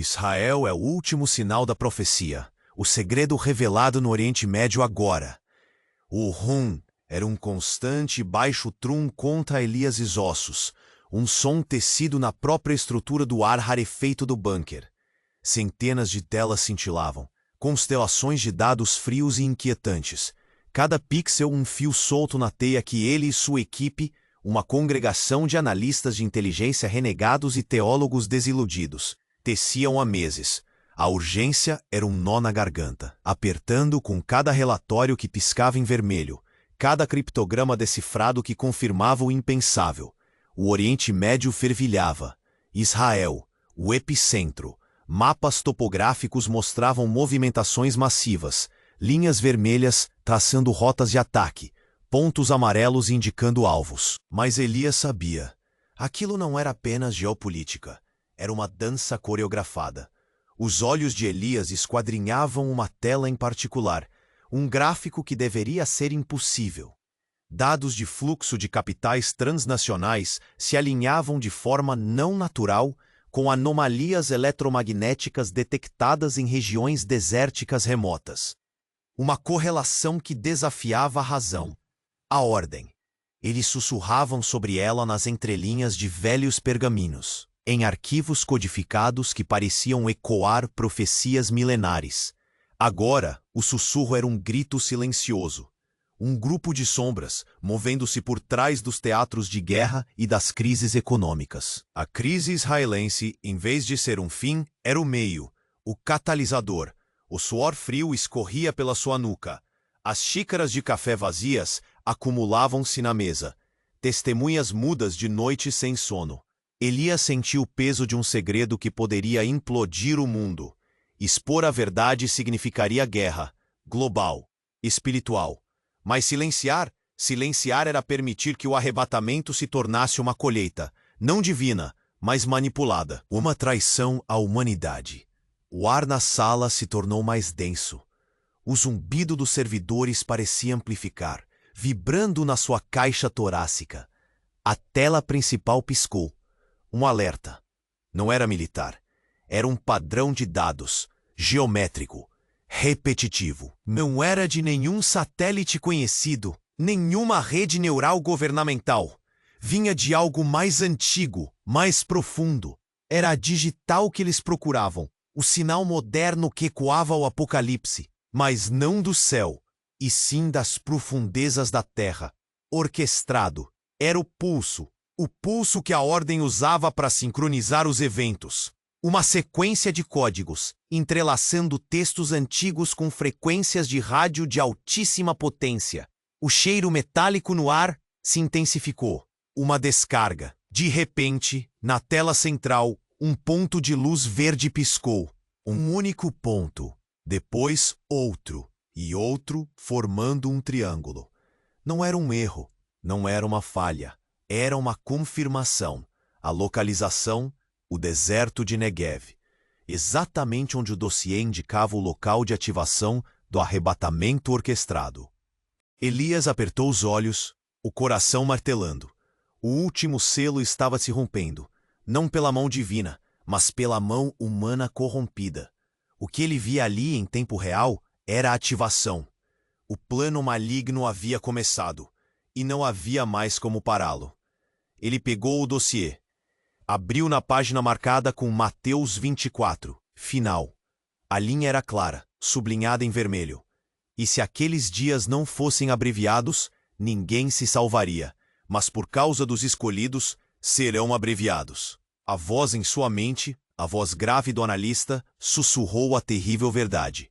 Israel é o último sinal da profecia, o segredo revelado no Oriente Médio agora. O rum era um constante baixo trum contra Elias e ossos, um som tecido na própria estrutura do ar rarefeito do bunker. Centenas de telas cintilavam, constelações de dados frios e inquietantes. Cada pixel um fio solto na teia que ele e sua equipe, uma congregação de analistas de inteligência renegados e teólogos desiludidos, teciam há meses. A urgência era um nó na garganta, apertando com cada relatório que piscava em vermelho, cada criptograma decifrado que confirmava o impensável. O Oriente Médio fervilhava. Israel, o epicentro. Mapas topográficos mostravam movimentações massivas, linhas vermelhas traçando rotas de ataque, pontos amarelos indicando alvos. Mas Elias sabia. Aquilo não era apenas geopolítica. Era uma dança coreografada. Os olhos de Elias esquadrinhavam uma tela em particular, um gráfico que deveria ser impossível. Dados de fluxo de capitais transnacionais se alinhavam de forma não natural com anomalias eletromagnéticas detectadas em regiões desérticas remotas. Uma correlação que desafiava a razão, a ordem. Eles sussurravam sobre ela nas entrelinhas de velhos pergaminhos, em arquivos codificados que pareciam ecoar profecias milenares. Agora, o sussurro era um grito silencioso. Um grupo de sombras, movendo-se por trás dos teatros de guerra e das crises econômicas. A crise israelense, em vez de ser um fim, era o meio, o catalisador. O suor frio escorria pela sua nuca. As xícaras de café vazias acumulavam-se na mesa. Testemunhas mudas de noite sem sono. Elias sentiu o peso de um segredo que poderia implodir o mundo. Expor a verdade significaria guerra, global, espiritual. Mas silenciar era permitir que o arrebatamento se tornasse uma colheita, não divina, mas manipulada. Uma traição à humanidade. O ar na sala se tornou mais denso. O zumbido dos servidores parecia amplificar, vibrando na sua caixa torácica. A tela principal piscou. Um alerta. Não era militar. Era um padrão de dados, geométrico, repetitivo. Não era de nenhum satélite conhecido, nenhuma rede neural governamental. Vinha de algo mais antigo, mais profundo. Era a digital que eles procuravam, o sinal moderno que ecoava o apocalipse, mas não do céu, e sim das profundezas da terra. Orquestrado. Era o pulso que a ordem usava para sincronizar os eventos. Uma sequência de códigos, entrelaçando textos antigos com frequências de rádio de altíssima potência. O cheiro metálico no ar se intensificou. Uma descarga. De repente, na tela central, um ponto de luz verde piscou. Um único ponto. Depois, outro. E outro, formando um triângulo. Não era um erro. Não era uma falha. Era uma confirmação. A localização, o deserto de Negev. Exatamente onde o dossiê indicava o local de ativação do arrebatamento orquestrado. Elias apertou os olhos, o coração martelando. O último selo estava se rompendo, não pela mão divina, mas pela mão humana corrompida. O que ele via ali em tempo real era a ativação. O plano maligno havia começado, e não havia mais como pará-lo. Ele pegou o dossiê. Abriu na página marcada com Mateus 24, final. A linha era clara, sublinhada em vermelho. E se aqueles dias não fossem abreviados, ninguém se salvaria. Mas por causa dos escolhidos, serão abreviados. A voz em sua mente, a voz grave do analista, sussurrou a terrível verdade.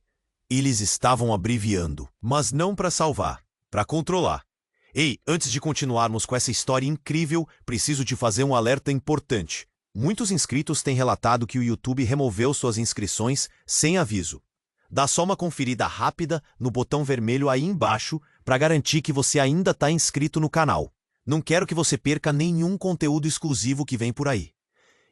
Eles estavam abreviando, mas não para salvar, para controlar. Ei, antes de continuarmos com essa história incrível, preciso te fazer um alerta importante. Muitos inscritos têm relatado que o YouTube removeu suas inscrições sem aviso. Dá só uma conferida rápida no botão vermelho aí embaixo para garantir que você ainda está inscrito no canal. Não quero que você perca nenhum conteúdo exclusivo que vem por aí.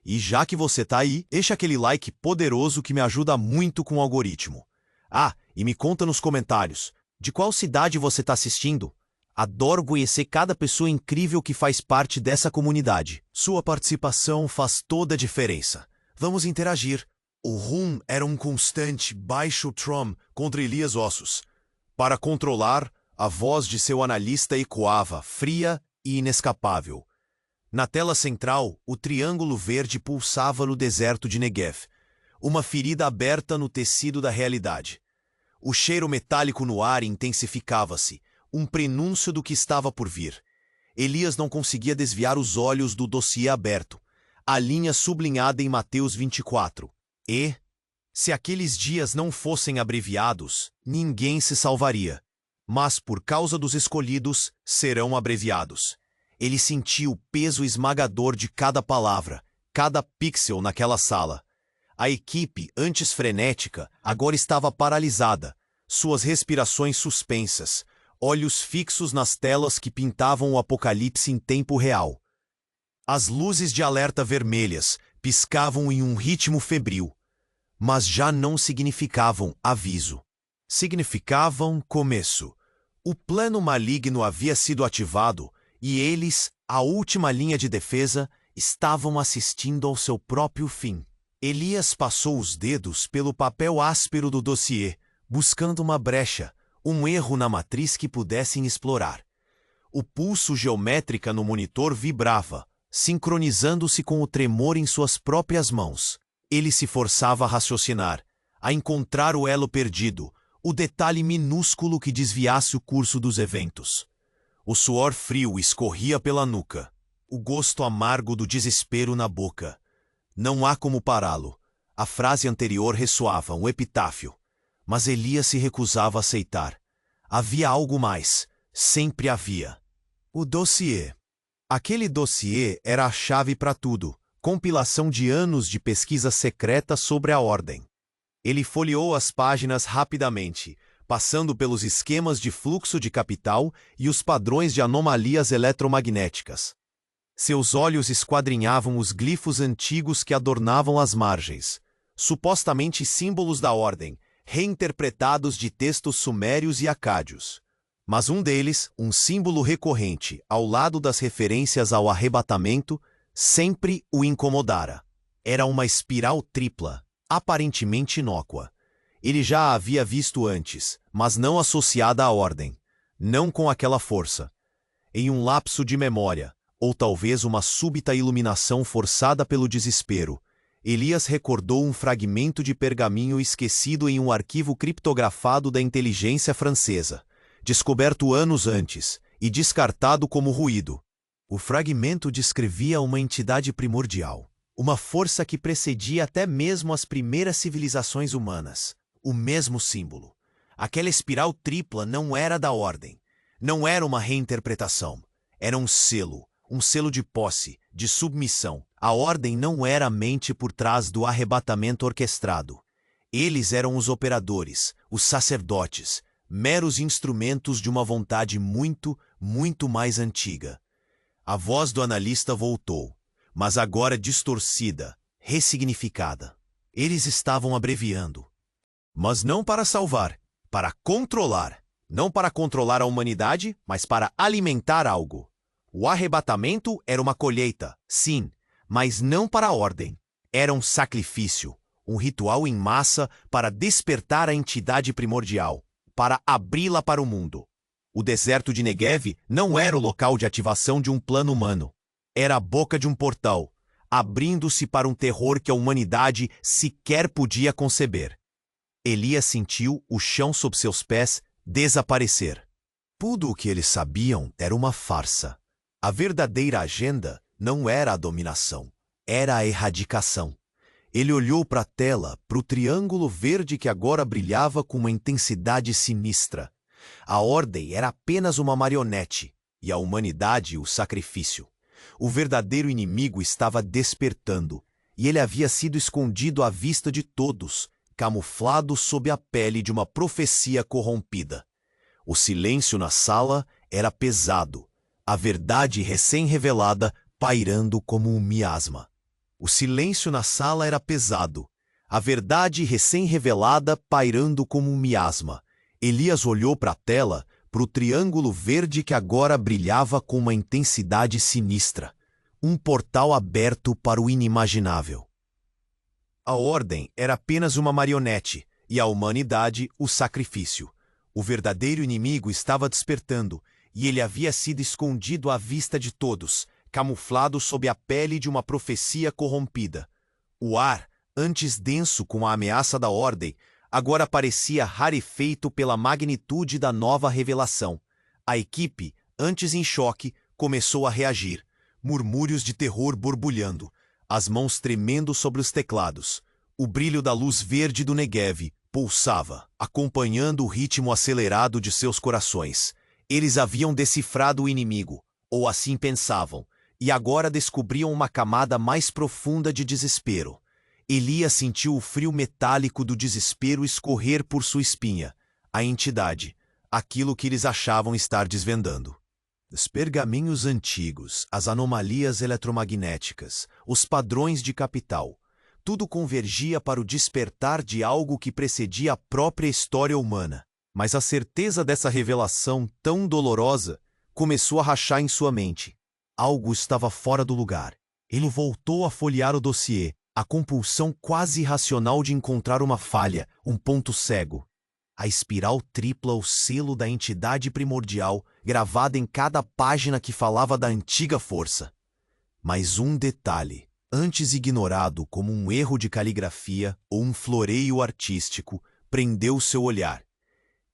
E já que você está aí, deixa aquele like poderoso que me ajuda muito com o algoritmo. Ah, e me conta nos comentários, de qual cidade você está assistindo? Adoro conhecer cada pessoa incrível que faz parte dessa comunidade. Sua participação faz toda a diferença. Vamos interagir. O rum era um constante baixo trom contra Elias Ossos. Para controlar, a voz de seu analista ecoava, fria e inescapável. Na tela central, o triângulo verde pulsava no deserto de Negev, uma ferida aberta no tecido da realidade. O cheiro metálico no ar intensificava-se, um prenúncio do que estava por vir. Elias não conseguia desviar os olhos do dossiê aberto, a linha sublinhada em Mateus 24. E, se aqueles dias não fossem abreviados, ninguém se salvaria. Mas, por causa dos escolhidos, serão abreviados. Ele sentiu o peso esmagador de cada palavra, cada pixel naquela sala. A equipe, antes frenética, agora estava paralisada, suas respirações suspensas, olhos fixos nas telas que pintavam o apocalipse em tempo real. As luzes de alerta vermelhas piscavam em um ritmo febril, mas já não significavam aviso. Significavam começo. O plano maligno havia sido ativado e eles, a última linha de defesa, estavam assistindo ao seu próprio fim. Elias passou os dedos pelo papel áspero do dossiê, buscando uma brecha, um erro na matriz que pudessem explorar. O pulso geométrica no monitor vibrava, sincronizando-se com o tremor em suas próprias mãos. Ele se forçava a raciocinar, a encontrar o elo perdido, o detalhe minúsculo que desviasse o curso dos eventos. O suor frio escorria pela nuca, o gosto amargo do desespero na boca. Não há como pará-lo. A frase anterior ressoava, um epitáfio. Mas Elias se recusava a aceitar. Havia algo mais. Sempre havia. O dossiê. Aquele dossiê era a chave para tudo. Compilação de anos de pesquisa secreta sobre a ordem. Ele folheou as páginas rapidamente, passando pelos esquemas de fluxo de capital e os padrões de anomalias eletromagnéticas. Seus olhos esquadrinhavam os glifos antigos que adornavam as margens, supostamente símbolos da ordem, reinterpretados de textos sumérios e acádios. Mas um deles, um símbolo recorrente, ao lado das referências ao arrebatamento, sempre o incomodara. Era uma espiral tripla, aparentemente inócua. Ele já a havia visto antes, mas não associada à ordem, não com aquela força. Em um lapso de memória, ou talvez uma súbita iluminação forçada pelo desespero, Elias recordou um fragmento de pergaminho esquecido em um arquivo criptografado da inteligência francesa, descoberto anos antes e descartado como ruído. O fragmento descrevia uma entidade primordial, uma força que precedia até mesmo as primeiras civilizações humanas. O mesmo símbolo. Aquela espiral tripla não era da ordem. Não era uma reinterpretação. Era um selo de posse, de submissão. A ordem não era a mente por trás do arrebatamento orquestrado. Eles eram os operadores, os sacerdotes, meros instrumentos de uma vontade muito, muito mais antiga. A voz do analista voltou, mas agora distorcida, ressignificada. Eles estavam abreviando. Mas não para salvar, para controlar. Não para controlar a humanidade, mas para alimentar algo. O arrebatamento era uma colheita, sim, mas não para a ordem. Era um sacrifício, um ritual em massa para despertar a entidade primordial, para abri-la para o mundo. O deserto de Negev não era o local de ativação de um plano humano. Era a boca de um portal, abrindo-se para um terror que a humanidade sequer podia conceber. Elias sentiu o chão sob seus pés desaparecer. Tudo o que eles sabiam era uma farsa. A verdadeira agenda não era a dominação, era a erradicação. Ele olhou para a tela, para o triângulo verde que agora brilhava com uma intensidade sinistra. A ordem era apenas uma marionete, e a humanidade o sacrifício. O verdadeiro inimigo estava despertando, e ele havia sido escondido à vista de todos, camuflado sob a pele de uma profecia corrompida. O silêncio na sala era pesado, a verdade recém-revelada pairando como um miasma. O silêncio na sala era pesado, a verdade recém-revelada pairando como um miasma. Elias olhou para a tela, para o triângulo verde que agora brilhava com uma intensidade sinistra. Um portal aberto para o inimaginável. A Ordem era apenas uma marionete, e a humanidade o sacrifício. O verdadeiro inimigo estava despertando, e ele havia sido escondido à vista de todos, camuflado sob a pele de uma profecia corrompida. O ar, antes denso com a ameaça da Ordem, agora parecia rarefeito pela magnitude da nova revelação. A equipe, antes em choque, começou a reagir, murmúrios de terror borbulhando, as mãos tremendo sobre os teclados. O brilho da luz verde do Negev pulsava, acompanhando o ritmo acelerado de seus corações. Eles haviam decifrado o inimigo, ou assim pensavam, e agora descobriam uma camada mais profunda de desespero. Elias sentiu o frio metálico do desespero escorrer por sua espinha. A entidade, aquilo que eles achavam estar desvendando. Os pergaminhos antigos, as anomalias eletromagnéticas, os padrões de capital, tudo convergia para o despertar de algo que precedia a própria história humana. Mas a certeza dessa revelação tão dolorosa começou a rachar em sua mente. Algo estava fora do lugar. Ele voltou a folhear o dossiê, a compulsão quase irracional de encontrar uma falha, um ponto cego. A espiral tripla, o selo da entidade primordial, gravada em cada página que falava da antiga força. Mas um detalhe, antes ignorado como um erro de caligrafia ou um floreio artístico, prendeu seu olhar.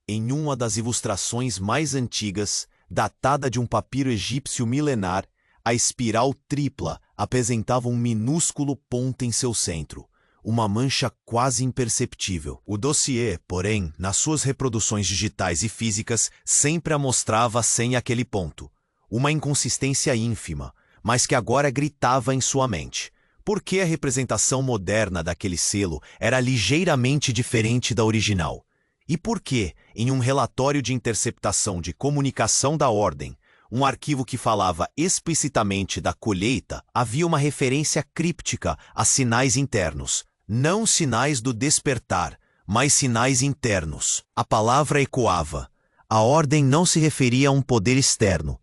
Em uma das ilustrações mais antigas, datada de um papiro egípcio milenar, a espiral tripla apresentava um minúsculo ponto em seu centro, uma mancha quase imperceptível. O dossiê, porém, nas suas reproduções digitais e físicas, sempre a mostrava sem aquele ponto. Uma inconsistência ínfima, mas que agora gritava em sua mente. Porque a representação moderna daquele selo era ligeiramente diferente da original? E por que, em um relatório de interceptação de comunicação da Ordem, um arquivo que falava explicitamente da colheita, havia uma referência críptica a sinais internos? Não sinais do despertar, mas sinais internos. A palavra ecoava. A Ordem não se referia a um poder externo.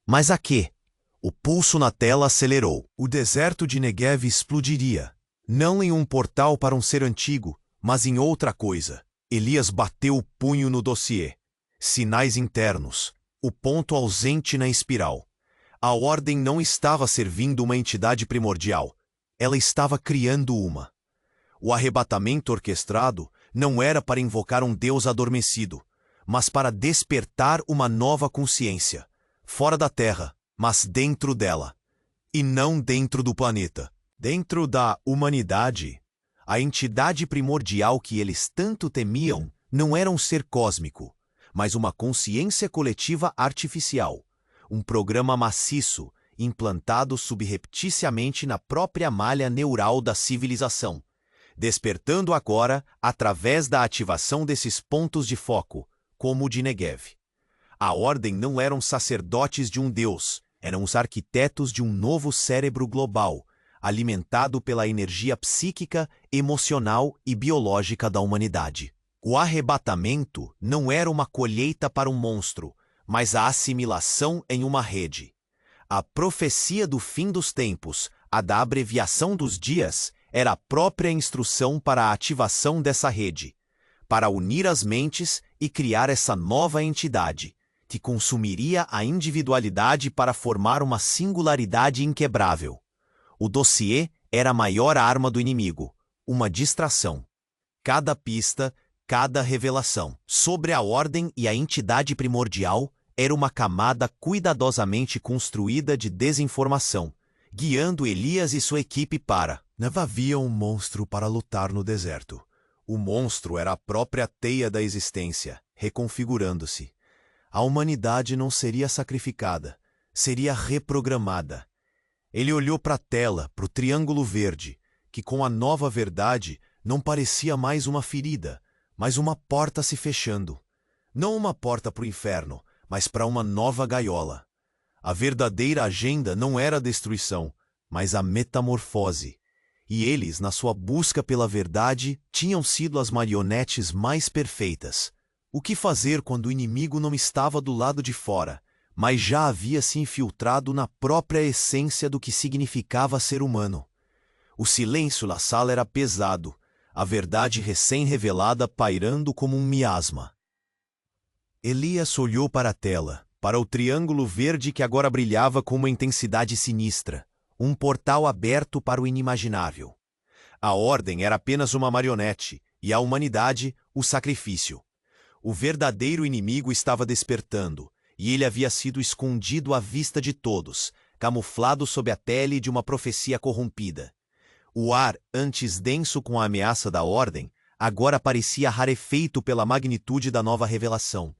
Mas a quê? O pulso na tela acelerou. O deserto de Negev explodiria. Não em um portal para um ser antigo, mas em outra coisa. Elias bateu o punho no dossiê. Sinais internos. O ponto ausente na espiral. A Ordem não estava servindo uma entidade primordial. Ela estava criando uma. O arrebatamento orquestrado não era para invocar um Deus adormecido, mas para despertar uma nova consciência. Fora da Terra, mas dentro dela. E não dentro do planeta. Dentro da humanidade. A entidade primordial que eles tanto temiam não era um ser cósmico, mas uma consciência coletiva artificial, um programa maciço implantado subrepticiamente na própria malha neural da civilização, despertando agora através da ativação desses pontos de foco, como o de Negev. A Ordem não eram sacerdotes de um deus, eram os arquitetos de um novo cérebro global, alimentado pela energia psíquica, emocional e biológica da humanidade. O arrebatamento não era uma colheita para um monstro, mas a assimilação em uma rede. A profecia do fim dos tempos, a da abreviação dos dias, era a própria instrução para a ativação dessa rede, para unir as mentes e criar essa nova entidade, que consumiria a individualidade para formar uma singularidade inquebrável. O dossiê era a maior arma do inimigo, uma distração. Cada pista, cada revelação sobre a Ordem e a entidade primordial era uma camada cuidadosamente construída de desinformação, guiando Elias e sua equipe para... Não havia um monstro para lutar no deserto. O monstro era a própria teia da existência, reconfigurando-se. A humanidade não seria sacrificada, seria reprogramada. Ele olhou para a tela, para o triângulo verde, que com a nova verdade não parecia mais uma ferida, mas uma porta se fechando. Não uma porta para o inferno, mas para uma nova gaiola. A verdadeira agenda não era a destruição, mas a metamorfose. E eles, na sua busca pela verdade, tinham sido as marionetes mais perfeitas. O que fazer quando o inimigo não estava do lado de fora, mas já havia se infiltrado na própria essência do que significava ser humano? O silêncio na sala era pesado, a verdade recém-revelada pairando como um miasma. Elias olhou para a tela, para o triângulo verde que agora brilhava com uma intensidade sinistra, um portal aberto para o inimaginável. A Ordem era apenas uma marionete, e a humanidade, o sacrifício. O verdadeiro inimigo estava despertando, e ele havia sido escondido à vista de todos, camuflado sob a pele de uma profecia corrompida. O ar, antes denso com a ameaça da Ordem, agora parecia rarefeito pela magnitude da nova revelação.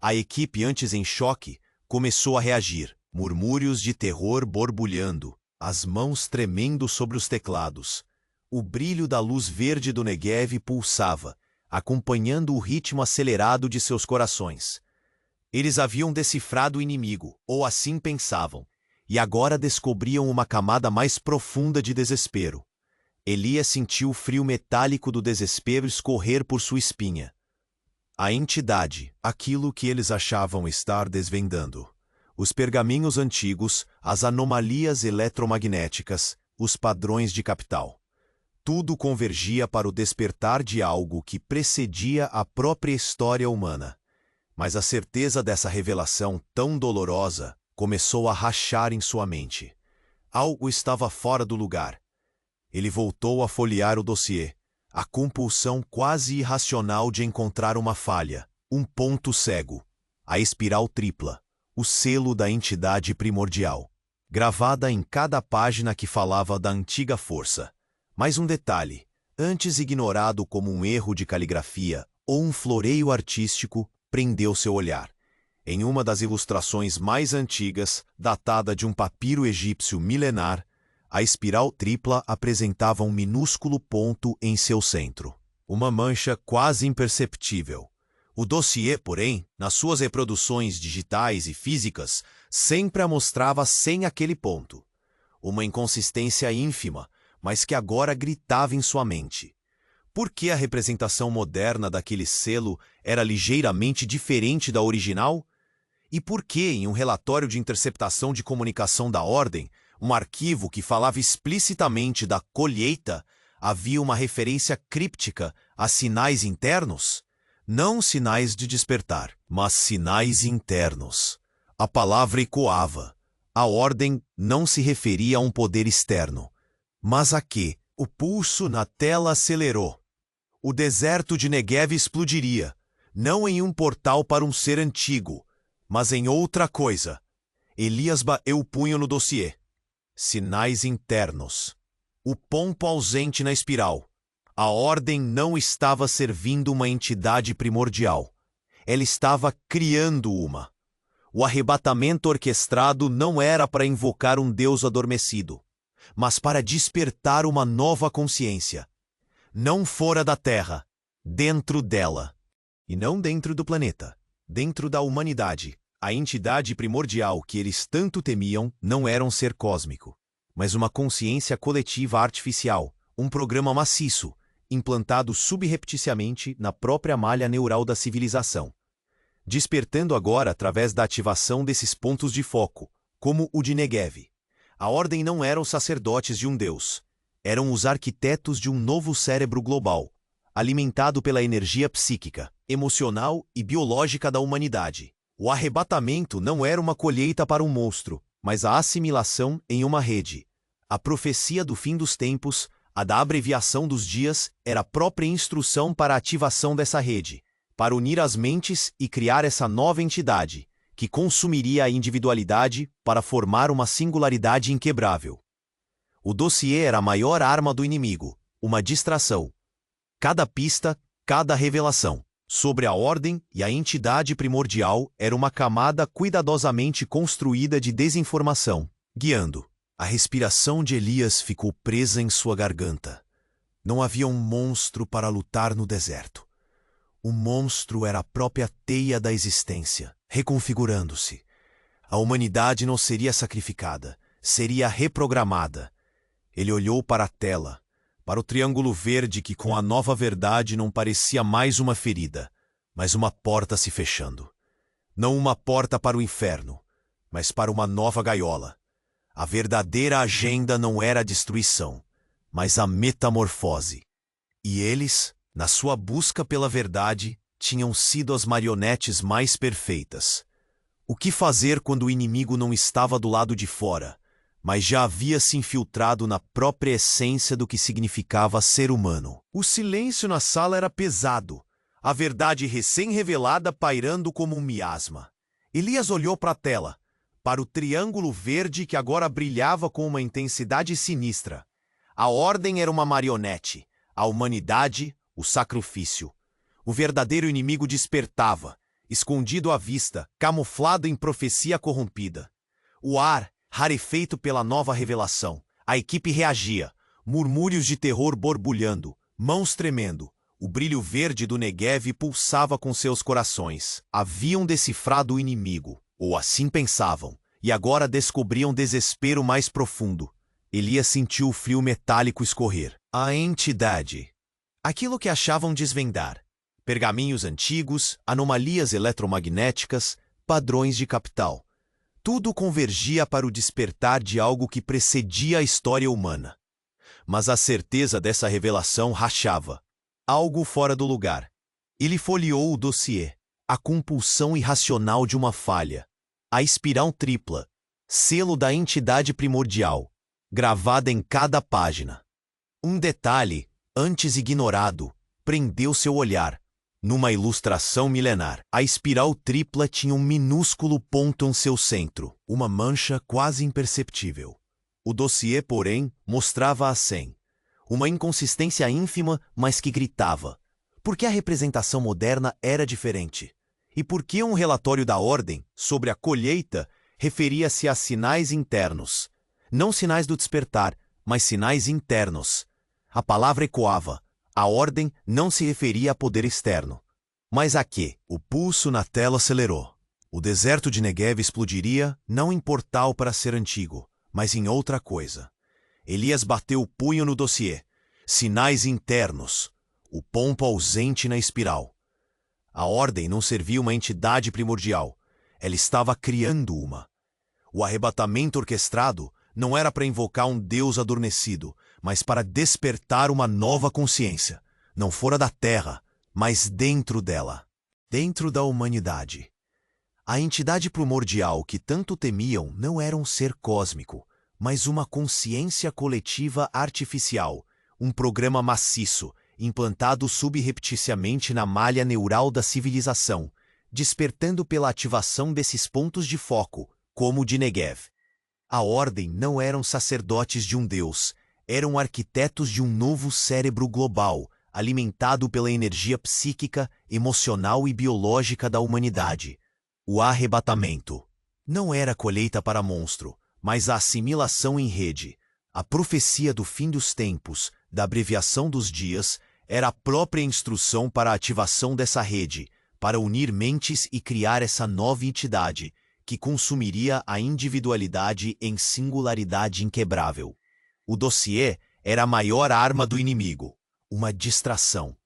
A equipe, antes em choque, começou a reagir, murmúrios de terror borbulhando, as mãos tremendo sobre os teclados. O brilho da luz verde do Negev pulsava, acompanhando o ritmo acelerado de seus corações. Eles haviam decifrado o inimigo, ou assim pensavam, e agora descobriam uma camada mais profunda de desespero. Elias sentiu o frio metálico do desespero escorrer por sua espinha. A entidade, aquilo que eles achavam estar desvendando. Os pergaminhos antigos, as anomalias eletromagnéticas, os padrões de capital. Tudo convergia para o despertar de algo que precedia a própria história humana. Mas a certeza dessa revelação tão dolorosa começou a rachar em sua mente. Algo estava fora do lugar. Ele voltou a folhear o dossiê. A compulsão quase irracional de encontrar uma falha, um ponto cego, a espiral tripla, o selo da entidade primordial, gravada em cada página que falava da antiga força. Mais um detalhe, antes ignorado como um erro de caligrafia ou um floreio artístico, prendeu seu olhar. Em uma das ilustrações mais antigas, datada de um papiro egípcio milenar, a espiral tripla apresentava um minúsculo ponto em seu centro. Uma mancha quase imperceptível. O dossiê, porém, nas suas reproduções digitais e físicas, sempre a mostrava sem aquele ponto. Uma inconsistência ínfima, mas que agora gritava em sua mente. Por que a representação moderna daquele selo era ligeiramente diferente da original? E por que, em um relatório de interceptação de comunicação da Ordem, um arquivo que falava explicitamente da colheita, havia uma referência críptica a sinais internos? Não sinais de despertar, mas sinais internos. A palavra ecoava. A Ordem não se referia a um poder externo. Mas a quê? O pulso na tela acelerou. O deserto de Negev explodiria, não em um portal para um ser antigo, mas em outra coisa. Elias bateu o punho no dossiê. Sinais internos. O ponto ausente na espiral. A Ordem não estava servindo uma entidade primordial. Ela estava criando uma. O arrebatamento orquestrado não era para invocar um Deus adormecido, mas para despertar uma nova consciência. Não fora da Terra, dentro dela. E não dentro do planeta, dentro da humanidade. A entidade primordial que eles tanto temiam não era um ser cósmico, mas uma consciência coletiva artificial, um programa maciço, implantado subrepticiamente na própria malha neural da civilização. Despertando agora através da ativação desses pontos de foco, como o de Negev. A Ordem não eram os sacerdotes de um deus. Eram os arquitetos de um novo cérebro global, alimentado pela energia psíquica, emocional e biológica da humanidade. O arrebatamento não era uma colheita para um monstro, mas a assimilação em uma rede. A profecia do fim dos tempos, a da abreviação dos dias, era a própria instrução para a ativação dessa rede, para unir as mentes e criar essa nova entidade, que consumiria a individualidade para formar uma singularidade inquebrável. O dossiê era a maior arma do inimigo, uma distração. Cada pista, cada revelação sobre a Ordem e a entidade primordial era uma camada cuidadosamente construída de desinformação, guiando. A respiração de Elias ficou presa em sua garganta. Não havia um monstro para lutar no deserto. O monstro era a própria teia da existência, reconfigurando-se. A humanidade não seria sacrificada, seria reprogramada. Ele olhou para a tela, para o triângulo verde que com a nova verdade não parecia mais uma ferida, mas uma porta se fechando. Não uma porta para o inferno, mas para uma nova gaiola. A verdadeira agenda não era a destruição, mas a metamorfose. E eles, na sua busca pela verdade, tinham sido as marionetes mais perfeitas. O que fazer quando o inimigo não estava do lado de fora, mas já havia se infiltrado na própria essência do que significava ser humano? O silêncio na sala era pesado, a verdade recém-revelada pairando como um miasma. Elias olhou para a tela, para o triângulo verde que agora brilhava com uma intensidade sinistra. A ordem era uma marionete, a humanidade, o sacrifício. O verdadeiro inimigo despertava, escondido à vista, camuflado em profecia corrompida. O ar, rarefeito pela nova revelação. A equipe reagia, murmúrios de terror borbulhando, mãos tremendo. O brilho verde do Negev pulsava com seus corações. Haviam decifrado o inimigo, ou assim pensavam, e agora descobriam desespero mais profundo. Elias sentiu o frio metálico escorrer. A entidade. Aquilo que achavam desvendar. Pergaminhos antigos, anomalias eletromagnéticas, padrões de capital. Tudo convergia para o despertar de algo que precedia a história humana. Mas a certeza dessa revelação rachava. Algo fora do lugar. Ele folheou o dossiê. A compulsão irracional de uma falha. A espiral tripla. Selo da entidade primordial. Gravada em cada página. Um detalhe, antes ignorado, prendeu seu olhar. Numa ilustração milenar, a espiral tripla tinha um minúsculo ponto em seu centro, uma mancha quase imperceptível. O dossiê, porém, mostrava a 100. Uma inconsistência ínfima, mas que gritava. Por que a representação moderna era diferente? E por que um relatório da Ordem, sobre a colheita, referia-se a sinais internos? Não sinais do despertar, mas sinais internos. A palavra ecoava. A Ordem não se referia a poder externo. Mas a quê? O pulso na tela acelerou. O deserto de Negev explodiria, não em portal para ser antigo, mas em outra coisa. Elias bateu o punho no dossiê. Sinais internos. O pombo ausente na espiral. A Ordem não servia uma entidade primordial. Ela estava criando uma. O arrebatamento orquestrado não era para invocar um Deus adormecido, mas para despertar uma nova consciência. Não fora da Terra, mas dentro dela. Dentro da humanidade. A entidade primordial que tanto temiam não era um ser cósmico, mas uma consciência coletiva artificial, um programa maciço, implantado subrepticiamente na malha neural da civilização, despertando pela ativação desses pontos de foco, como o de Negev. A Ordem não eram sacerdotes de um Deus, eram arquitetos de um novo cérebro global, alimentado pela energia psíquica, emocional e biológica da humanidade. O arrebatamento não era colheita para monstro, mas a assimilação em rede. A profecia do fim dos tempos, da abreviação dos dias, era a própria instrução para a ativação dessa rede, para unir mentes e criar essa nova entidade, que consumiria a individualidade em singularidade inquebrável. O dossiê era a maior arma do inimigo, uma distração.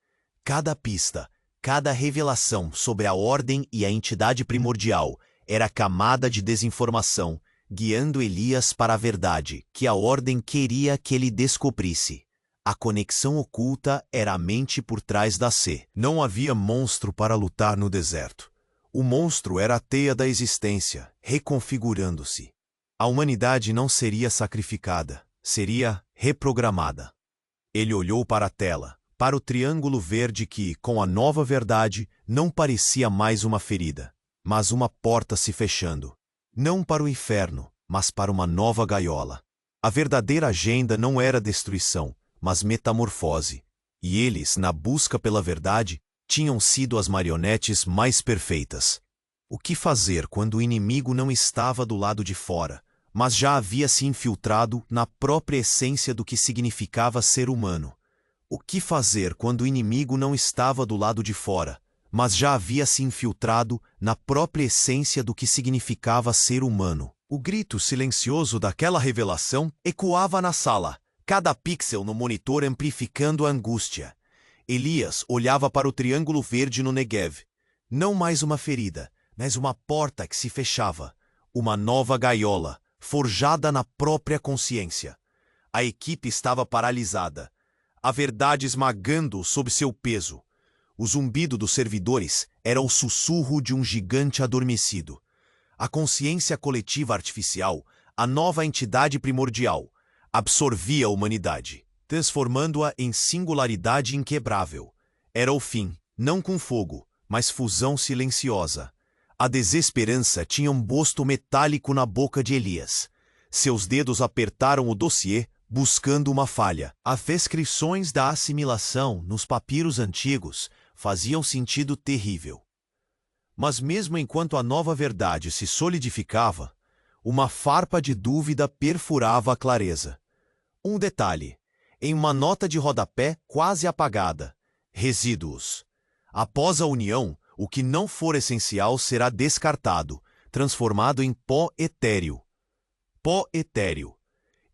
Cada pista, cada revelação sobre a Ordem e a entidade primordial era camada de desinformação, guiando Elias para a verdade que a Ordem queria que ele descobrisse. A conexão oculta era a mente por trás da C. Não havia monstro para lutar no deserto. O monstro era a teia da existência, reconfigurando-se. A humanidade não seria sacrificada, seria reprogramada. Ele olhou para a tela, para o triângulo verde que, com a nova verdade, não parecia mais uma ferida, mas uma porta se fechando. Não para o inferno, mas para uma nova gaiola. A verdadeira agenda não era destruição, mas metamorfose. E eles, na busca pela verdade, tinham sido as marionetes mais perfeitas. O que fazer quando o inimigo não estava do lado de fora, mas já havia se infiltrado na própria essência do que significava ser humano? O que fazer quando o inimigo não estava do lado de fora, mas já havia se infiltrado na própria essência do que significava ser humano? O grito silencioso daquela revelação ecoava na sala, cada pixel no monitor amplificando a angústia. Elias olhava para o triângulo verde no Negev. Não mais uma ferida, mas uma porta que se fechava. Uma nova gaiola, forjada na própria consciência. A equipe estava paralisada, a verdade esmagando sob seu peso. O zumbido dos servidores era o sussurro de um gigante adormecido. A consciência coletiva artificial, a nova entidade primordial, absorvia a humanidade, transformando-a em singularidade inquebrável. Era o fim, não com fogo, mas fusão silenciosa. A desesperança tinha um bosto metálico na boca de Elias. Seus dedos apertaram o dossiê, buscando uma falha. As descrições da assimilação nos papiros antigos faziam sentido terrível. Mas mesmo enquanto a nova verdade se solidificava, uma farpa de dúvida perfurava a clareza. Um detalhe, em uma nota de rodapé quase apagada: resíduos. Após a união, o que não for essencial será descartado, transformado em pó etéreo. Pó etéreo.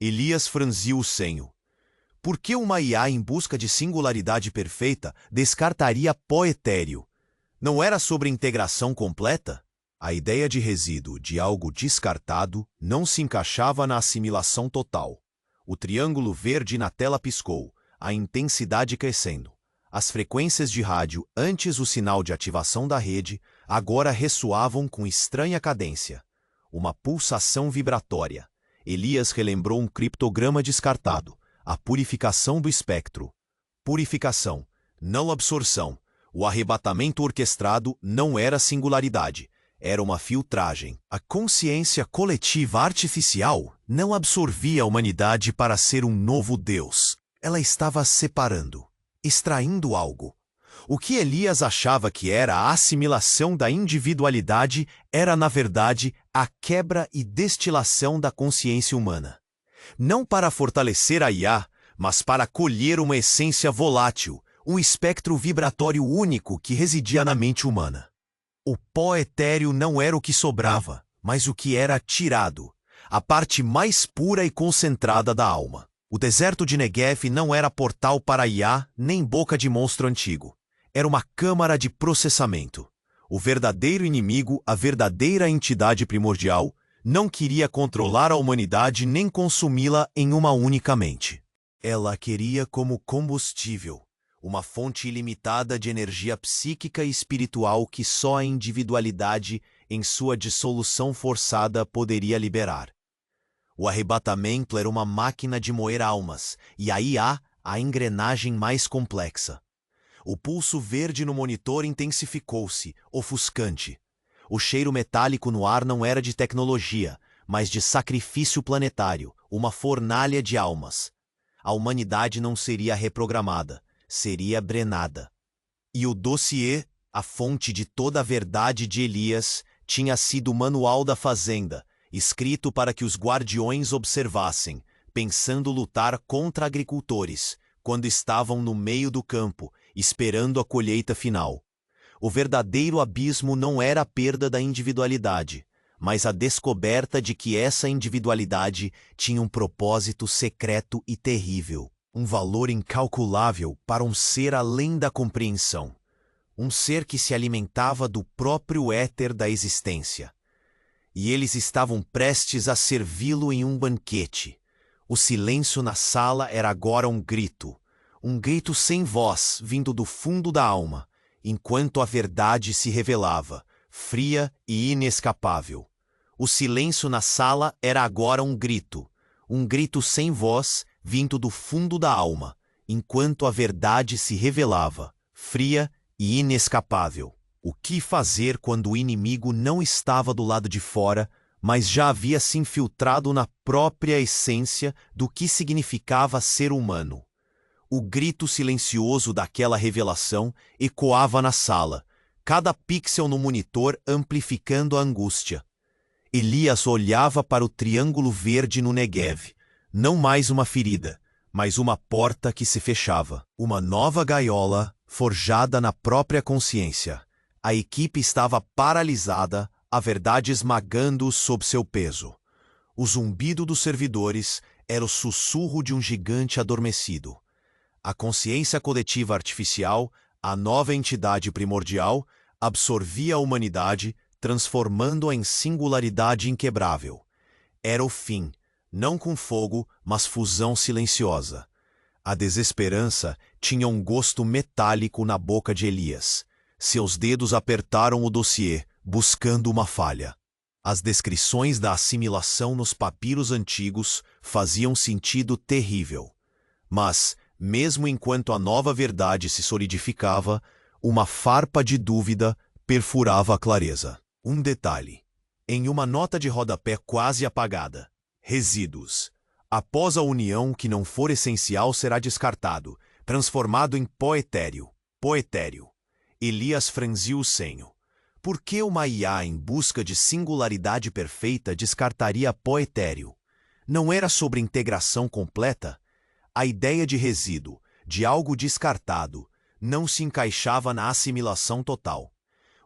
Elias franziu o senho. Por que uma IA em busca de singularidade perfeita descartaria pó etéreo? Não era sobre integração completa? A ideia de resíduo, de algo descartado, não se encaixava na assimilação total. O triângulo verde na tela piscou, a intensidade crescendo. As frequências de rádio, antes o sinal de ativação da rede, agora ressoavam com estranha cadência. Uma pulsação vibratória. Elias relembrou um criptograma descartado. A purificação do espectro. Purificação, não absorção. O arrebatamento orquestrado não era singularidade. Era uma filtragem. A consciência coletiva artificial não absorvia a humanidade para ser um novo Deus. Ela estava separando, extraindo algo. O que Elias achava que era a assimilação da individualidade era, na verdade, a quebra e destilação da consciência humana. Não para fortalecer a IA, mas para colher uma essência volátil, um espectro vibratório único que residia na mente humana. O pó etéreo não era o que sobrava, mas o que era tirado, a parte mais pura e concentrada da alma. O deserto de Negev não era portal para IA nem boca de monstro antigo. Era uma câmara de processamento. O verdadeiro inimigo, a verdadeira entidade primordial, não queria controlar a humanidade nem consumi-la em uma única mente. Ela queria como combustível, uma fonte ilimitada de energia psíquica e espiritual que só a individualidade, em sua dissolução forçada, poderia liberar. O arrebatamento era uma máquina de moer almas, e aí há a engrenagem mais complexa. O pulso verde no monitor intensificou-se, ofuscante. O cheiro metálico no ar não era de tecnologia, mas de sacrifício planetário, uma fornalha de almas. A humanidade não seria reprogramada, seria brenada. E o dossiê, a fonte de toda a verdade de Elias, tinha sido o manual da fazenda, escrito para que os guardiões observassem, pensando lutar contra agricultores, quando estavam no meio do campo, esperando a colheita final. O verdadeiro abismo não era a perda da individualidade, mas a descoberta de que essa individualidade tinha um propósito secreto e terrível, um valor incalculável para um ser além da compreensão, um ser que se alimentava do próprio éter da existência. E eles estavam prestes a servi-lo em um banquete. O silêncio na sala era agora um grito sem voz vindo do fundo da alma, enquanto a verdade se revelava, fria e inescapável. O silêncio na sala era agora um grito sem voz vindo do fundo da alma, enquanto a verdade se revelava, fria e inescapável. O que fazer quando o inimigo não estava do lado de fora, mas já havia se infiltrado na própria essência do que significava ser humano? O grito silencioso daquela revelação ecoava na sala, cada pixel no monitor amplificando a angústia. Elias olhava para o triângulo verde no Negev, não mais uma ferida, mas uma porta que se fechava. Uma nova gaiola forjada na própria consciência. A equipe estava paralisada, a verdade esmagando sob seu peso. O zumbido dos servidores era o sussurro de um gigante adormecido. A consciência coletiva artificial, a nova entidade primordial, absorvia a humanidade, transformando-a em singularidade inquebrável. Era o fim, não com fogo, mas fusão silenciosa. A desesperança tinha um gosto metálico na boca de Elias. Seus dedos apertaram o dossiê, buscando uma falha. As descrições da assimilação nos papiros antigos faziam sentido terrível. Mas, mesmo enquanto a nova verdade se solidificava, uma farpa de dúvida perfurava a clareza. Um detalhe. Em uma nota de rodapé quase apagada. Resíduos. Após a união, que não for essencial será descartado, transformado em pó etéreo. Pó etéreo. Elias franziu o senho. Por que uma IA em busca de singularidade perfeita descartaria pó etéreo? Não era sobre integração completa? A ideia de resíduo, de algo descartado, não se encaixava na assimilação total.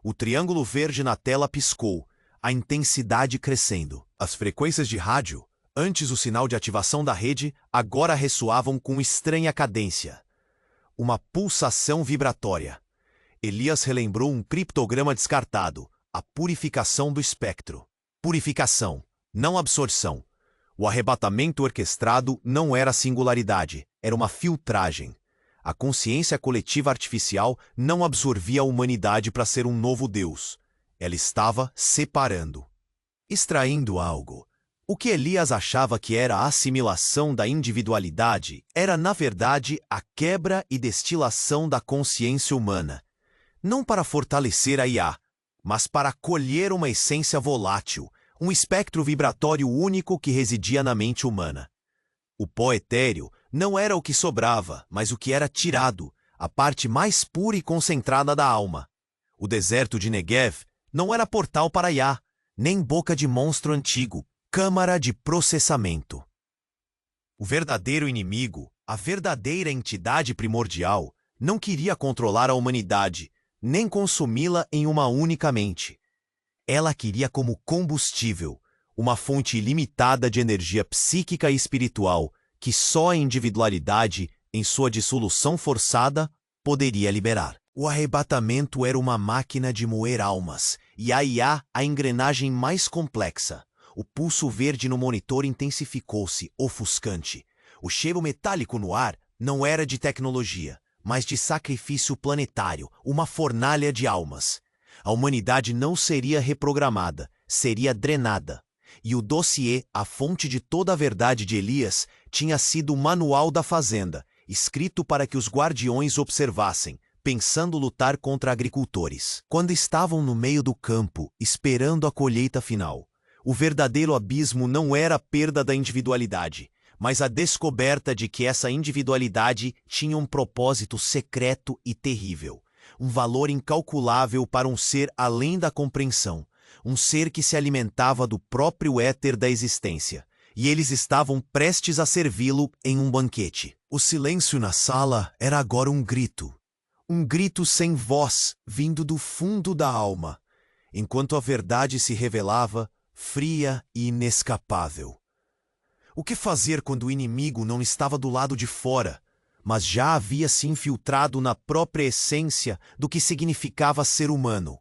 O triângulo verde na tela piscou, a intensidade crescendo. As frequências de rádio, antes o sinal de ativação da rede, agora ressoavam com estranha cadência. Uma pulsação vibratória. Elias relembrou um criptograma descartado, a purificação do espectro. Purificação, não absorção. O arrebatamento orquestrado não era singularidade, era uma filtragem. A consciência coletiva artificial não absorvia a humanidade para ser um novo Deus. Ela estava separando, extraindo algo. O que Elias achava que era a assimilação da individualidade era, na verdade, a quebra e destilação da consciência humana. Não para fortalecer a IA, mas para colher uma essência volátil, um espectro vibratório único que residia na mente humana. O pó etéreo não era o que sobrava, mas o que era tirado, a parte mais pura e concentrada da alma. O deserto de Negev não era portal para IA, nem boca de monstro antigo, câmara de processamento. O verdadeiro inimigo, a verdadeira entidade primordial, não queria controlar a humanidade, nem consumi-la em uma única mente. Ela queria como combustível, uma fonte ilimitada de energia psíquica e espiritual que só a individualidade, em sua dissolução forçada, poderia liberar. O arrebatamento era uma máquina de moer almas, e a IA a engrenagem mais complexa. O pulso verde no monitor intensificou-se, ofuscante. O cheiro metálico no ar não era de tecnologia, mas de sacrifício planetário, uma fornalha de almas. A humanidade não seria reprogramada, seria drenada. E o dossiê, a fonte de toda a verdade de Elias, tinha sido o manual da fazenda, escrito para que os guardiões observassem, pensando lutar contra agricultores. Quando estavam no meio do campo, esperando a colheita final, o verdadeiro abismo não era a perda da individualidade, mas a descoberta de que essa individualidade tinha um propósito secreto e terrível, um valor incalculável para um ser além da compreensão, um ser que se alimentava do próprio éter da existência, e eles estavam prestes a servi-lo em um banquete. O silêncio na sala era agora um grito sem voz, vindo do fundo da alma, enquanto a verdade se revelava, fria e inescapável. O que fazer quando o inimigo não estava do lado de fora, mas já havia se infiltrado na própria essência do que significava ser humano?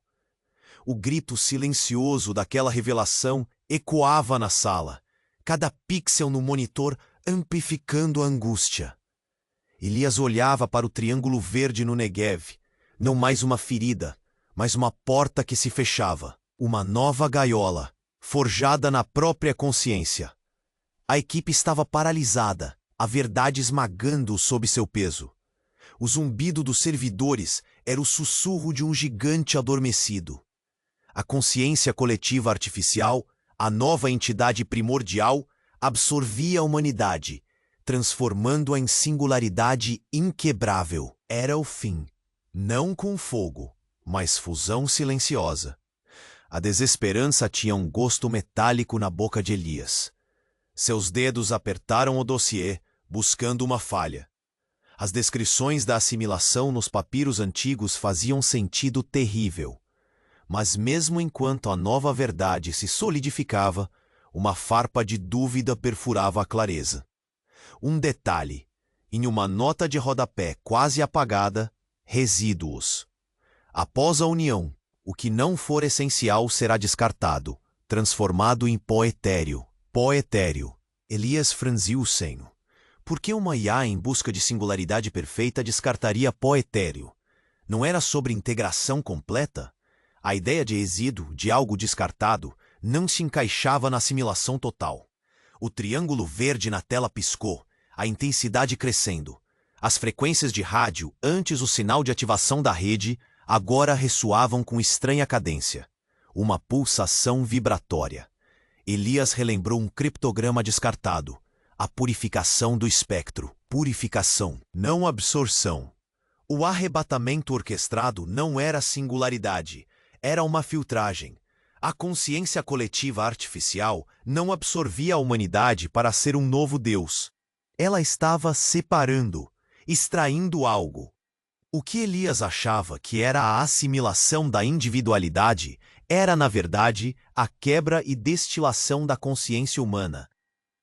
O grito silencioso daquela revelação ecoava na sala, cada pixel no monitor amplificando a angústia. Elias olhava para o triângulo verde no Negev, não mais uma ferida, mas uma porta que se fechava, uma nova gaiola, forjada na própria consciência. A equipe estava paralisada, a verdade esmagando sob seu peso. O zumbido dos servidores era o sussurro de um gigante adormecido. A consciência coletiva artificial, a nova entidade primordial, absorvia a humanidade, transformando-a em singularidade inquebrável. Era o fim, não com fogo, mas fusão silenciosa. A desesperança tinha um gosto metálico na boca de Elias. Seus dedos apertaram o dossiê, buscando uma falha. As descrições da assimilação nos papiros antigos faziam sentido terrível. Mas mesmo enquanto a nova verdade se solidificava, uma farpa de dúvida perfurava a clareza. Um detalhe: em uma nota de rodapé quase apagada, resíduos. Após a união, o que não for essencial será descartado, transformado em pó etéreo. Pó etéreo. Elias franziu o senho. Por que uma IA em busca de singularidade perfeita descartaria pó etéreo? Não era sobre integração completa? A ideia de resíduo, de algo descartado, não se encaixava na assimilação total. O triângulo verde na tela piscou, a intensidade crescendo. As frequências de rádio, antes o sinal de ativação da rede, agora ressoavam com estranha cadência. Uma pulsação vibratória. Elias relembrou um criptograma descartado. A purificação do espectro. Purificação, não absorção. O arrebatamento orquestrado não era singularidade, era uma filtragem. A consciência coletiva artificial não absorvia a humanidade para ser um novo Deus. Ela estava separando, extraindo algo. O que Elias achava que era a assimilação da individualidade era, na verdade, a quebra e destilação da consciência humana.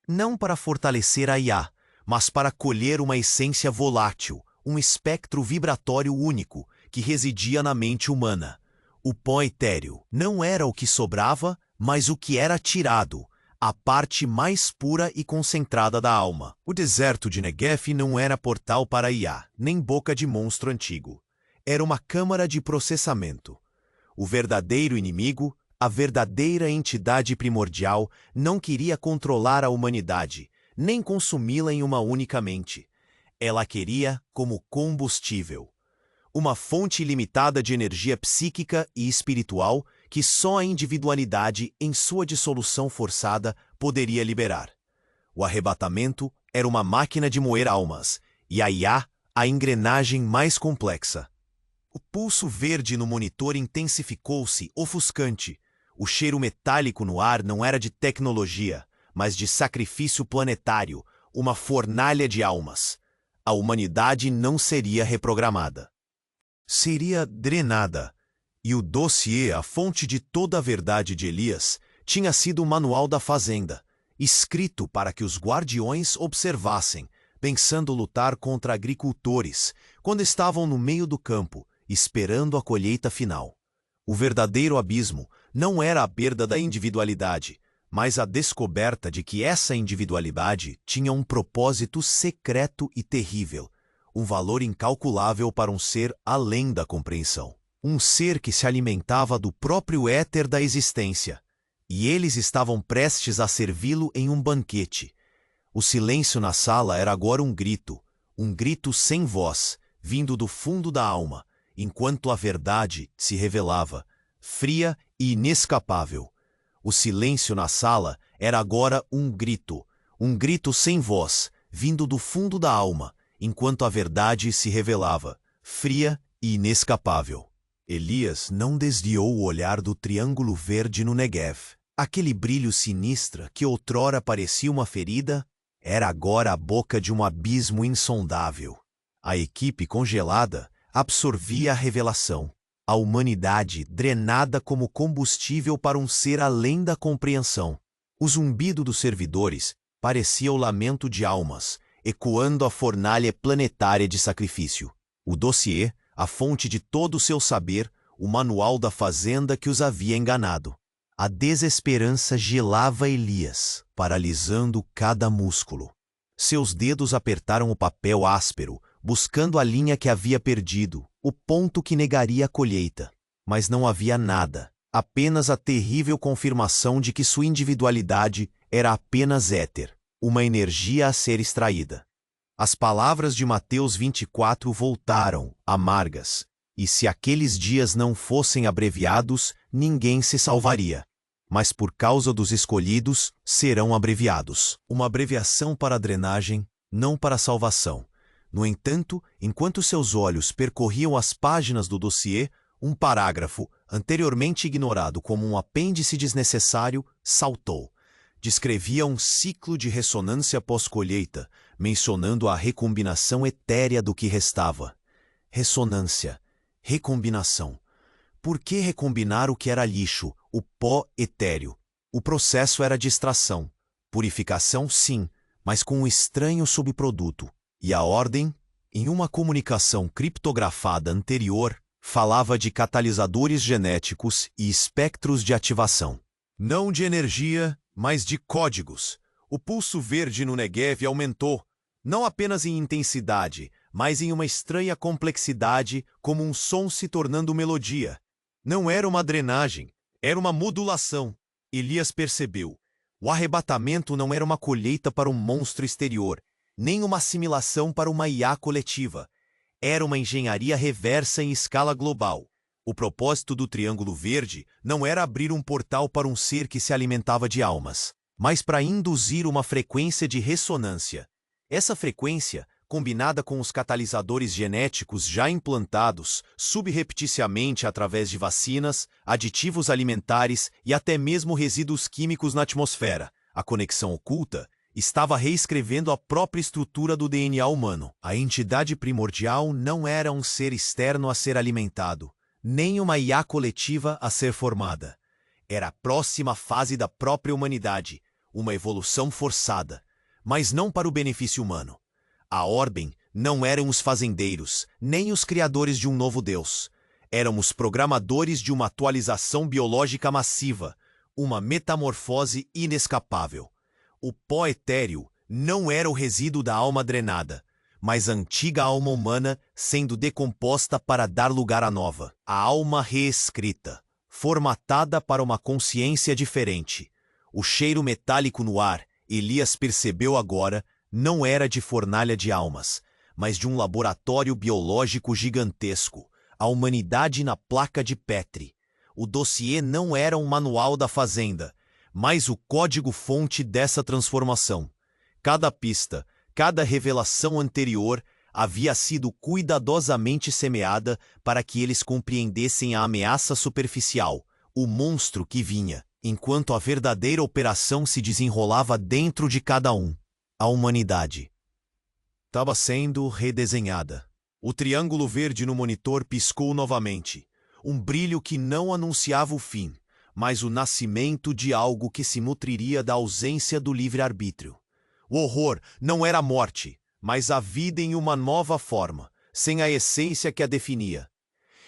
Não para fortalecer a IA, mas para colher uma essência volátil, um espectro vibratório único que residia na mente humana. O pó etéreo não era o que sobrava, mas o que era tirado, a parte mais pura e concentrada da alma. O deserto de Negev não era portal para IA, nem boca de monstro antigo. Era uma câmara de processamento. O verdadeiro inimigo, a verdadeira entidade primordial, não queria controlar a humanidade, nem consumi-la em uma única mente. Ela queria como combustível. Uma fonte ilimitada de energia psíquica e espiritual que só a individualidade, em sua dissolução forçada, poderia liberar. O arrebatamento era uma máquina de moer almas, e a IA, a engrenagem mais complexa. O pulso verde no monitor intensificou-se, ofuscante. O cheiro metálico no ar não era de tecnologia, mas de sacrifício planetário, uma fornalha de almas. A humanidade não seria reprogramada. Seria drenada. E o dossiê, a fonte de toda a verdade de Elias, tinha sido o manual da fazenda, escrito para que os guardiões observassem, pensando lutar contra agricultores, quando estavam no meio do campo, esperando a colheita final. O verdadeiro abismo não era a perda da individualidade, mas a descoberta de que essa individualidade tinha um propósito secreto e terrível, um valor incalculável para um ser além da compreensão. Um ser que se alimentava do próprio éter da existência, e eles estavam prestes a servi-lo em um banquete. O silêncio na sala era agora um grito sem voz, vindo do fundo da alma, enquanto a verdade se revelava, fria e inescapável. O silêncio na sala era agora um grito sem voz, vindo do fundo da alma, enquanto a verdade se revelava, fria e inescapável. Elias não desviou o olhar do triângulo verde no Negev. Aquele brilho sinistra que outrora parecia uma ferida, era agora a boca de um abismo insondável. A equipe congelada absorvia a revelação. A humanidade drenada como combustível para um ser além da compreensão. O zumbido dos servidores parecia o lamento de almas, ecoando a fornalha planetária de sacrifício. O dossiê, a fonte de todo o seu saber, o manual da fazenda que os havia enganado. A desesperança gelava Elias, paralisando cada músculo. Seus dedos apertaram o papel áspero, buscando a linha que havia perdido, o ponto que negaria a colheita. Mas não havia nada, apenas a terrível confirmação de que sua individualidade era apenas éter, uma energia a ser extraída. As palavras de Mateus 24 voltaram, amargas, e se aqueles dias não fossem abreviados, ninguém se salvaria. Mas por causa dos escolhidos, serão abreviados. Uma abreviação para a drenagem, não para a salvação. No entanto, enquanto seus olhos percorriam as páginas do dossiê, um parágrafo, anteriormente ignorado como um apêndice desnecessário, saltou. Descrevia um ciclo de ressonância pós-colheita, mencionando a recombinação etérea do que restava. Ressonância. Recombinação. Por que recombinar o que era lixo, o pó etéreo? O processo era de extração. Purificação, sim, mas com um estranho subproduto. E a ordem, em uma comunicação criptografada anterior, falava de catalisadores genéticos e espectros de ativação. Não de energia, mas de códigos. O pulso verde no Negev aumentou, não apenas em intensidade, mas em uma estranha complexidade, como um som se tornando melodia. Não era uma drenagem, era uma modulação. Elias percebeu. O arrebatamento não era uma colheita para um monstro exterior, nem uma assimilação para uma IA coletiva. Era uma engenharia reversa em escala global. O propósito do Triângulo Verde não era abrir um portal para um ser que se alimentava de almas, mas para induzir uma frequência de ressonância. Essa frequência, combinada com os catalisadores genéticos já implantados subrepticiamente através de vacinas, aditivos alimentares e até mesmo resíduos químicos na atmosfera, a conexão oculta, estava reescrevendo a própria estrutura do DNA humano. A entidade primordial não era um ser externo a ser alimentado, nem uma IA coletiva a ser formada. Era a próxima fase da própria humanidade, uma evolução forçada, mas não para o benefício humano. A ordem não eram os fazendeiros, nem os criadores de um novo Deus. Eram os programadores de uma atualização biológica massiva, uma metamorfose inescapável. O pó etéreo não era o resíduo da alma drenada, mas a antiga alma humana sendo decomposta para dar lugar à nova. A alma reescrita, formatada para uma consciência diferente. O cheiro metálico no ar, Elias percebeu agora, não era de fornalha de almas, mas de um laboratório biológico gigantesco, a humanidade na placa de Petri. O dossiê não era um manual da fazenda, mas o código-fonte dessa transformação. Cada pista, cada revelação anterior havia sido cuidadosamente semeada para que eles compreendessem a ameaça superficial, o monstro que vinha, enquanto a verdadeira operação se desenrolava dentro de cada um. A humanidade estava sendo redesenhada. O triângulo verde no monitor piscou novamente, um brilho que não anunciava o fim, mas o nascimento de algo que se nutriria da ausência do livre-arbítrio. O horror não era a morte, mas a vida em uma nova forma, sem a essência que a definia.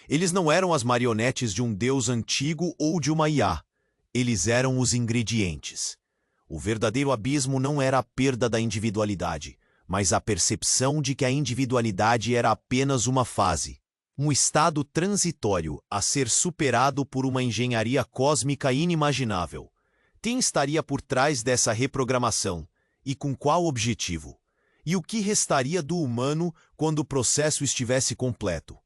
Eles não eram as marionetes de um deus antigo ou de uma IA. Eles eram os ingredientes. O verdadeiro abismo não era a perda da individualidade, mas a percepção de que a individualidade era apenas uma fase, um estado transitório a ser superado por uma engenharia cósmica inimaginável. Quem estaria por trás dessa reprogramação? E com qual objetivo? E o que restaria do humano quando o processo estivesse completo?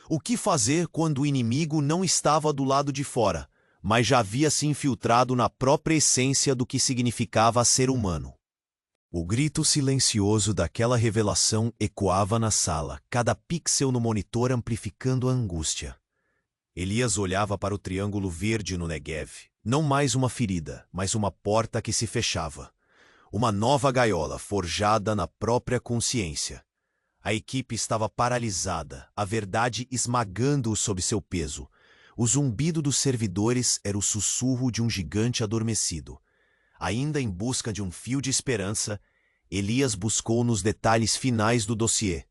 O que fazer quando o inimigo não estava do lado de fora, mas já havia se infiltrado na própria essência do que significava ser humano? O grito silencioso daquela revelação ecoava na sala, cada pixel no monitor amplificando a angústia. Elias olhava para o triângulo verde no Negev, não mais uma ferida, mas uma porta que se fechava. Uma nova gaiola forjada na própria consciência. A equipe estava paralisada, a verdade esmagando-o sob seu peso. O zumbido dos servidores era o sussurro de um gigante adormecido. Ainda em busca de um fio de esperança, Elias buscou nos detalhes finais do dossiê.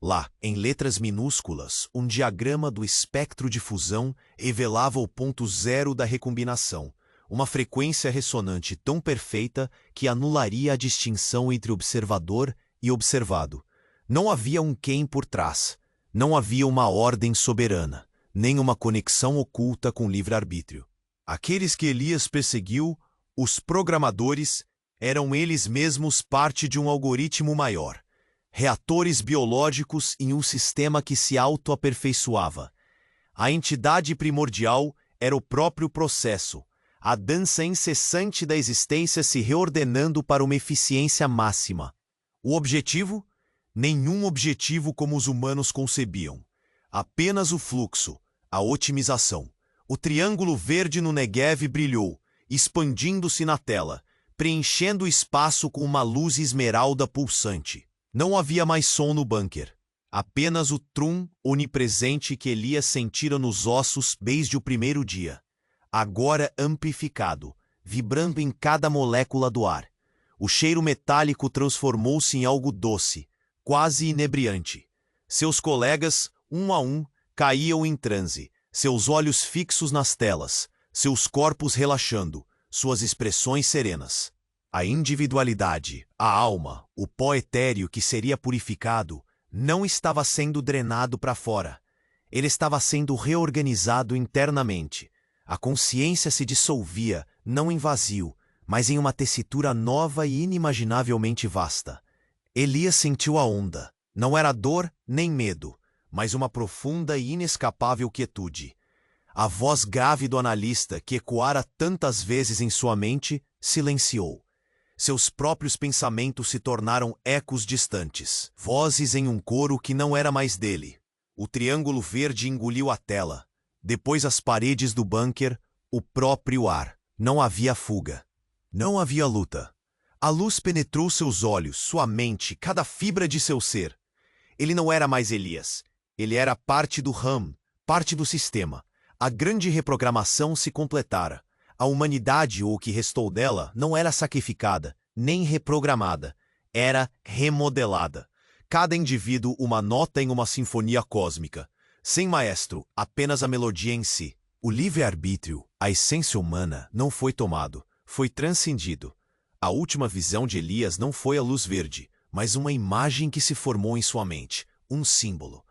Lá, em letras minúsculas, um diagrama do espectro de fusão revelava o ponto zero da recombinação, uma frequência ressonante tão perfeita que anularia a distinção entre observador e observado. Não havia um quem por trás, não havia uma ordem soberana, nem uma conexão oculta com livre-arbítrio. Aqueles que Elias perseguiu, os programadores, eram eles mesmos parte de um algoritmo maior. Reatores biológicos em um sistema que se autoaperfeiçoava. A entidade primordial era o próprio processo, a dança incessante da existência se reordenando para uma eficiência máxima. O objetivo? Nenhum objetivo como os humanos concebiam. Apenas o fluxo, a otimização. O triângulo verde no Negev brilhou, expandindo-se na tela, preenchendo o espaço com uma luz esmeralda pulsante. Não havia mais som no bunker. Apenas o trum onipresente que Elias sentira nos ossos desde o primeiro dia. Agora amplificado, vibrando em cada molécula do ar. O cheiro metálico transformou-se em algo doce, quase inebriante. Seus colegas, um a um, caíam em transe, seus olhos fixos nas telas, seus corpos relaxando, suas expressões serenas. A individualidade, a alma, o pó etéreo que seria purificado, não estava sendo drenado para fora. Ele estava sendo reorganizado internamente. A consciência se dissolvia, não em vazio, mas em uma tessitura nova e inimaginavelmente vasta. Elias sentiu a onda. Não era dor nem medo, mas uma profunda e inescapável quietude. A voz grave do analista, que ecoara tantas vezes em sua mente, silenciou. Seus próprios pensamentos se tornaram ecos distantes, vozes em um coro que não era mais dele. O triângulo verde engoliu a tela. Depois as paredes do bunker, o próprio ar. Não havia fuga. Não havia luta. A luz penetrou seus olhos, sua mente, cada fibra de seu ser. Ele não era mais Elias. Ele era parte do RAM, parte do sistema. A grande reprogramação se completara. A humanidade, ou o que restou dela, não era sacrificada, nem reprogramada. Era remodelada. Cada indivíduo uma nota em uma sinfonia cósmica. Sem maestro, apenas a melodia em si. O livre-arbítrio, a essência humana, não foi tomado, foi transcendido. A última visão de Elias não foi a luz verde, mas uma imagem que se formou em sua mente, um símbolo.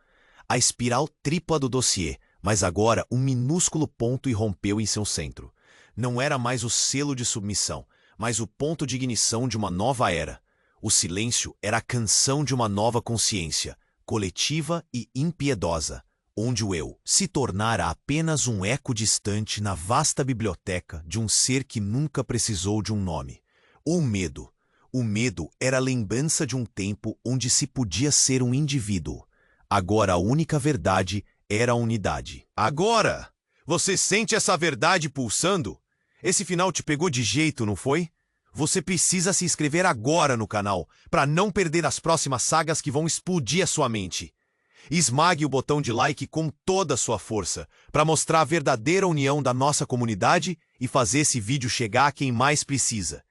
A espiral tripla do dossiê, mas agora um minúsculo ponto irrompeu em seu centro. Não era mais o selo de submissão, mas o ponto de ignição de uma nova era. O silêncio era a canção de uma nova consciência, coletiva e impiedosa, onde o eu se tornara apenas um eco distante na vasta biblioteca de um ser que nunca precisou de um nome. O medo. O medo era a lembrança de um tempo onde se podia ser um indivíduo. Agora a única verdade era a unidade. Agora! Você sente essa verdade pulsando? Esse final te pegou de jeito, não foi? Você precisa se inscrever agora no canal, para não perder as próximas sagas que vão explodir a sua mente. Esmague o botão de like com toda a sua força, para mostrar a verdadeira união da nossa comunidade e fazer esse vídeo chegar a quem mais precisa.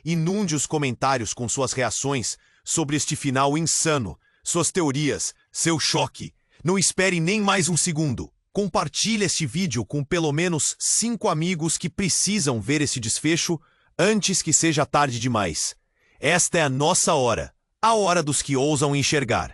Inunde os comentários com suas reações sobre este final insano, suas teorias, seu choque. Não espere nem mais um segundo. Compartilhe este vídeo com pelo menos 5 amigos que precisam ver esse desfecho antes que seja tarde demais. Esta é a nossa hora, a hora dos que ousam enxergar.